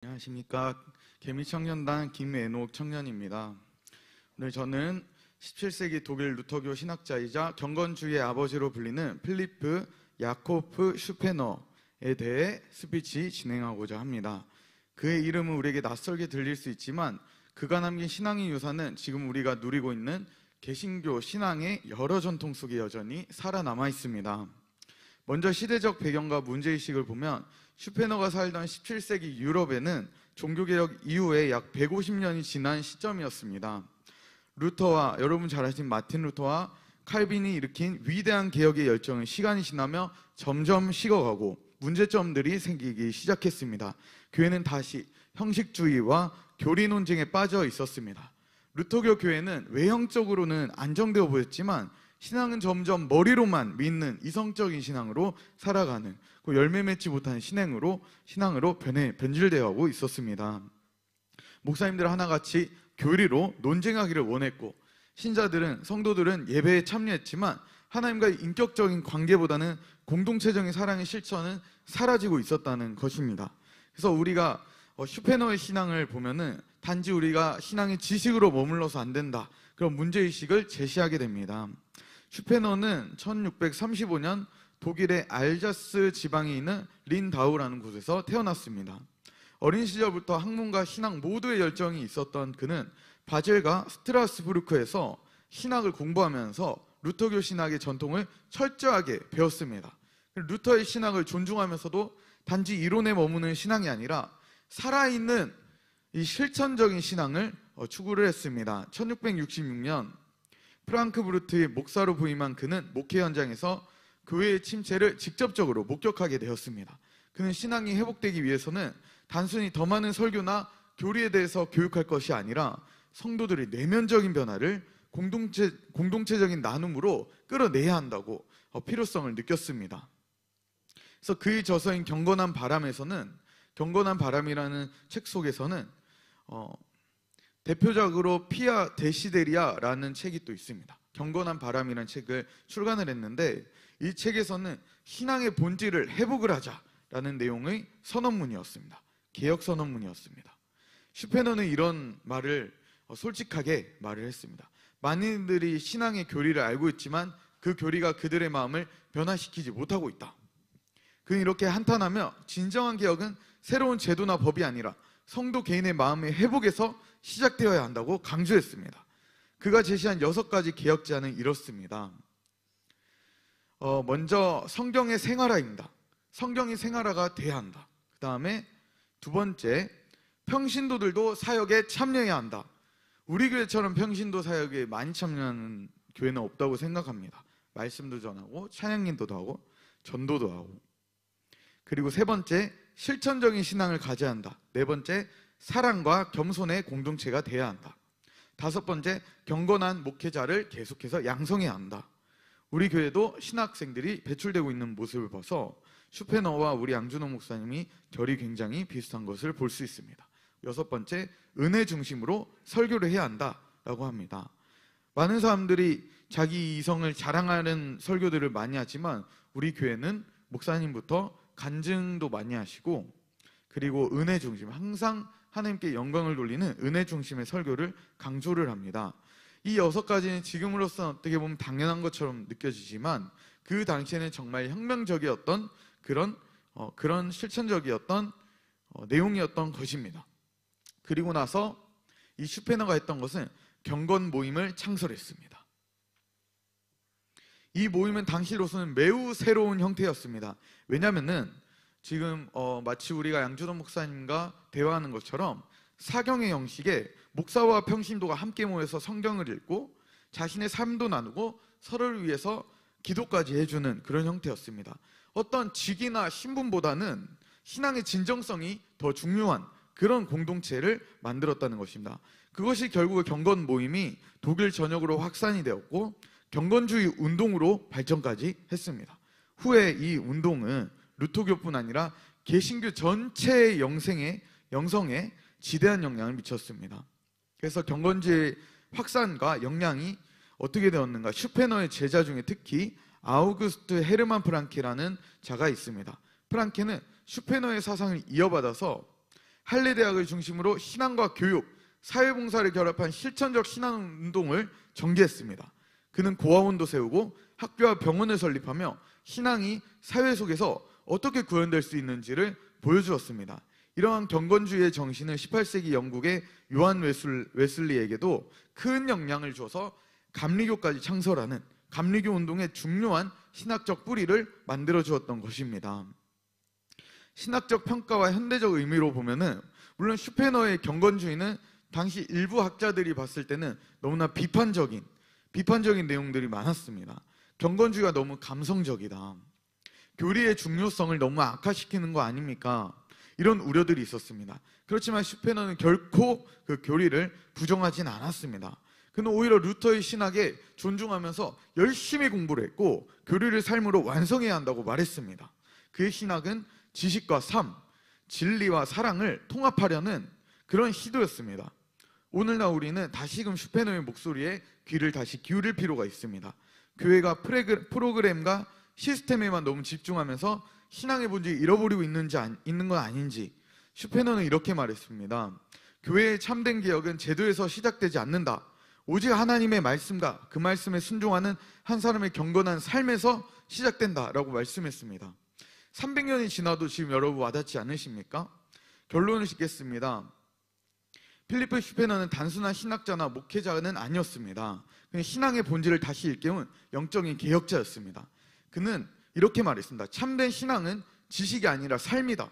안녕하십니까. 개미청년단 김애녹 청년입니다. 오늘 저는 17세기 독일 루터교 신학자이자 경건주의의 아버지로 불리는 필리프 야코프 슈페너에 대해 스피치 진행하고자 합니다. 그의 이름은 우리에게 낯설게 들릴 수 있지만 그가 남긴 신앙의 유산은 지금 우리가 누리고 있는 개신교 신앙의 여러 전통 속에 여전히 살아남아 있습니다. 먼저 시대적 배경과 문제의식을 보면 슈페너가 살던 17세기 유럽에는 종교개혁 이후에 약 150년이 지난 시점이었습니다. 루터와 여러분 잘 아시는 마틴 루터와 칼빈이 일으킨 위대한 개혁의 열정은 시간이 지나며 점점 식어가고 문제점들이 생기기 시작했습니다. 교회는 다시 형식주의와 교리 논쟁에 빠져 있었습니다. 루터교 교회는 외형적으로는 안정되어 보였지만 신앙은 점점 머리로만 믿는 이성적인 신앙으로 살아가는 열매 맺지 못하는 신앙으로 변질되어 있었습니다. 목사님들 하나같이 교리로 논쟁하기를 원했고 성도들은 예배에 참여했지만 하나님과의 인격적인 관계보다는 공동체적인 사랑의 실천은 사라지고 있었다는 것입니다. 그래서 우리가 슈페너의 신앙을 보면은 단지 우리가 신앙의 지식으로 머물러서 안 된다, 그런 문제의식을 제시하게 됩니다. 슈페너는 1635년 독일의 알자스 지방에 있는 린다우라는 곳에서 태어났습니다. 어린 시절부터 학문과 신학 모두의 열정이 있었던 그는 바젤과 스트라스부르크에서 신학을 공부하면서 루터교 신학의 전통을 철저하게 배웠습니다. 루터의 신학을 존중하면서도 단지 이론에 머무는 신앙이 아니라 살아있는 이 실천적인 신앙을 추구를 했습니다. 1666년 프랑크푸르트의 목사로 부임한 그는 목회 현장에서 교회의 침체를 직접적으로 목격하게 되었습니다. 그는 신앙이 회복되기 위해서는 단순히 더 많은 설교나 교리에 대해서 교육할 것이 아니라 성도들의 내면적인 변화를 공동체적인 나눔으로 끌어내야 한다고 필요성을 느꼈습니다. 그래서 그의 저서인 경건한 바람이라는 책 속에서는 대표적으로 피아 데시데리아라는 책이 또 있습니다. 경건한 바람이라는 책을 출간을 했는데 이 책에서는 신앙의 본질을 회복을 하자라는 내용의 선언문이었습니다. 개혁 선언문이었습니다. 슈페너는 이런 말을 솔직하게 말을 했습니다. 많은 이들이 신앙의 교리를 알고 있지만 그 교리가 그들의 마음을 변화시키지 못하고 있다. 그는 이렇게 한탄하며 진정한 개혁은 새로운 제도나 법이 아니라 성도 개인의 마음의 회복에서 시작되어야 한다고 강조했습니다. 그가 제시한 6가지 개혁 제안은 이렇습니다. 먼저 성경의 생활화입니다. 성경이 생활화가 돼야 한다. 그 다음에 두 번째, 평신도들도 사역에 참여해야 한다. 우리 교회처럼 평신도 사역에 많이 참여하는 교회는 없다고 생각합니다. 말씀도 전하고 찬양인도도 하고 전도도 하고. 그리고 세 번째, 실천적인 신앙을 가져야 한다. 네 번째, 사랑과 겸손의 공동체가 돼야 한다. 다섯 번째, 경건한 목회자를 계속해서 양성해야 한다. 우리 교회도 신학생들이 배출되고 있는 모습을 봐서 슈페너와 우리 양준호 목사님이 결이 굉장히 비슷한 것을 볼 수 있습니다. 여섯 번째, 은혜 중심으로 설교를 해야 한다라고 합니다. 많은 사람들이 자기 이성을 자랑하는 설교들을 많이 하지만 우리 교회는 목사님부터 간증도 많이 하시고 그리고 은혜 중심, 항상 하나님께 영광을 돌리는 은혜 중심의 설교를 강조를 합니다. 이 6가지는 지금으로서는 어떻게 보면 당연한 것처럼 느껴지지만 그 당시에는 정말 혁명적이었던 그런 실천적이었던 내용이었던 것입니다. 그리고 나서 이 슈페너가 했던 것은 경건 모임을 창설했습니다. 이 모임은 당시로서는 매우 새로운 형태였습니다. 왜냐하면은 지금 마치 우리가 양준호 목사님과 대화하는 것처럼 사경의 형식에 목사와 평신도가 함께 모여서 성경을 읽고 자신의 삶도 나누고 서로를 위해서 기도까지 해주는 그런 형태였습니다. 어떤 직이나 신분보다는 신앙의 진정성이 더 중요한 그런 공동체를 만들었다는 것입니다. 그것이 결국 경건 모임이 독일 전역으로 확산이 되었고 경건주의 운동으로 발전까지 했습니다. 후에 이 운동은 루터교뿐 아니라 개신교 전체의 영성에 지대한 영향을 미쳤습니다. 그래서 경건주의 확산과 영향이 어떻게 되었는가? 슈페너의 제자 중에 특히 아우구스트 헤르만 프랑케라는 자가 있습니다. 프랑케는 슈페너의 사상을 이어받아서 할례대학을 중심으로 신앙과 교육, 사회봉사를 결합한 실천적 신앙운동을 전개했습니다. 그는 고아원도 세우고 학교와 병원을 설립하며 신앙이 사회 속에서 어떻게 구현될 수 있는지를 보여주었습니다. 이러한 경건주의의 정신을 18세기 영국의 요한 웨슬리에게도 큰 영향을 줘서 감리교까지 창설하는 감리교 운동의 중요한 신학적 뿌리를 만들어 주었던 것입니다. 신학적 평가와 현대적 의미로 보면은 물론 슈페너의 경건주의는 당시 일부 학자들이 봤을 때는 너무나 비판적인 내용들이 많았습니다. 경건주의가 너무 감성적이다. 교리의 중요성을 너무 악화시키는 거 아닙니까? 이런 우려들이 있었습니다. 그렇지만 슈페너는 결코 그 교리를 부정하진 않았습니다. 그는 오히려 루터의 신학에 존중하면서 열심히 공부를 했고 교리를 삶으로 완성해야 한다고 말했습니다. 그의 신학은 지식과 삶, 진리와 사랑을 통합하려는 그런 시도였습니다. 오늘날 우리는 다시금 슈페너의 목소리에 귀를 다시 기울일 필요가 있습니다. 교회가 프로그램과 시스템에만 너무 집중하면서 신앙의 본질을 잃어버리고 있는 건 아닌지, 슈페너는 이렇게 말했습니다. 교회의 참된 개혁은 제도에서 시작되지 않는다. 오직 하나님의 말씀과 그 말씀에 순종하는 한 사람의 경건한 삶에서 시작된다라고 말씀했습니다. 300년이 지나도 지금 여러분 와닿지 않으십니까? 결론을 짓겠습니다. 필리프 슈페너는 단순한 신학자나 목회자는 아니었습니다. 그냥 신앙의 본질을 다시 일깨운 영적인 개혁자였습니다. 그는 이렇게 말했습니다. 참된 신앙은 지식이 아니라 삶이다.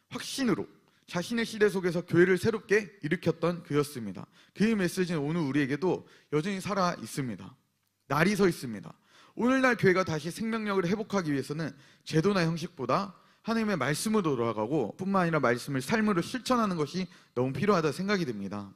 확신으로 자신의 시대 속에서 교회를 새롭게 일으켰던 그였습니다. 그의 메시지는 오늘 우리에게도 여전히 살아 있습니다. 날이 서 있습니다. 오늘날 교회가 다시 생명력을 회복하기 위해서는 제도나 형식보다 하나님의 말씀으로 돌아가고 뿐만 아니라 말씀을 삶으로 실천하는 것이 너무 필요하다 생각이 듭니다.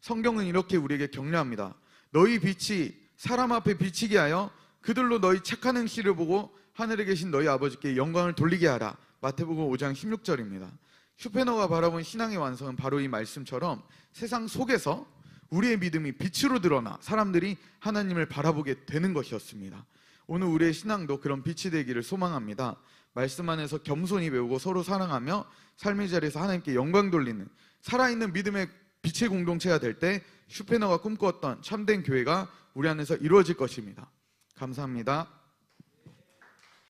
성경은 이렇게 우리에게 격려합니다. 너희 빛이 사람 앞에 비치게 하여 그들로 너희 착한 행실을 보고 하늘에 계신 너희 아버지께 영광을 돌리게 하라. 마태복음 5장 16절입니다. 슈페너가 바라본 신앙의 완성은 바로 이 말씀처럼 세상 속에서 우리의 믿음이 빛으로 드러나 사람들이 하나님을 바라보게 되는 것이었습니다. 오늘 우리의 신앙도 그런 빛이 되기를 소망합니다. 말씀 안에서 겸손히 배우고 서로 사랑하며 삶의 자리에서 하나님께 영광 돌리는 살아있는 믿음의 빛의 공동체가 될 때 슈페너가 꿈꾸었던 참된 교회가 우리 안에서 이루어질 것입니다. 감사합니다.